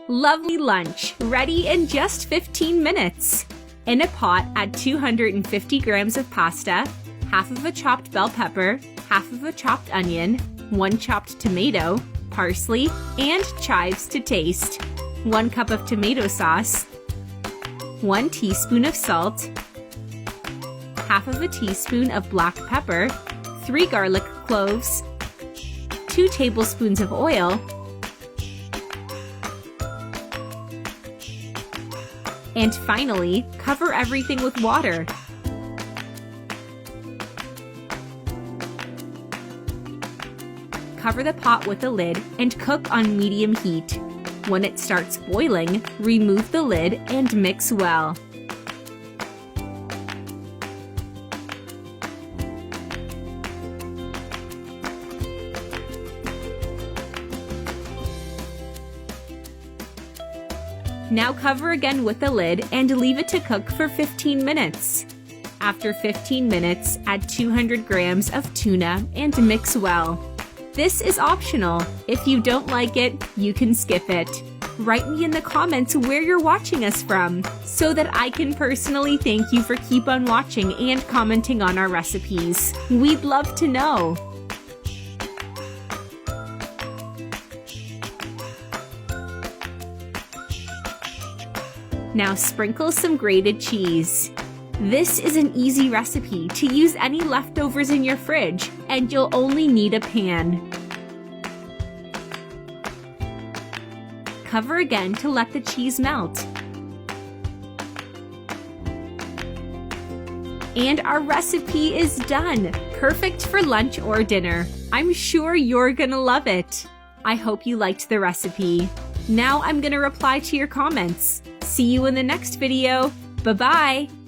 Lovely lunch, ready in just 15 minutes. In a pot, add 250 grams of pasta, half of a chopped bell pepper, half of a chopped onion, 1 chopped tomato, parsley, and chives to taste, 1 cup of tomato sauce, 1 teaspoon of salt, half of a teaspoon of black pepper, 3 garlic cloves, 2 tablespoons of oil, and finally, cover everything with water. Cover the pot with a lid and cook on medium heat. When it starts boiling, remove the lid and mix well. Now cover again with the lid and leave it to cook for 15 minutes. After 15 minutes, add 200 grams of tuna and mix well. This is optional. If you don't like it, you can skip it. Write me in the comments where you're watching us from so that I can personally thank you for keep on watching and commenting on our recipes. We'd love to know. Now sprinkle some grated cheese. This is an easy recipe to use any leftovers in your fridge, and you'll only need a pan. Cover again to let the cheese melt. And our recipe is done! Perfect for lunch or dinner. I'm sure you're gonna love it. I hope you liked the recipe. Now I'm gonna reply to your comments. See you in the next video. Bye-bye!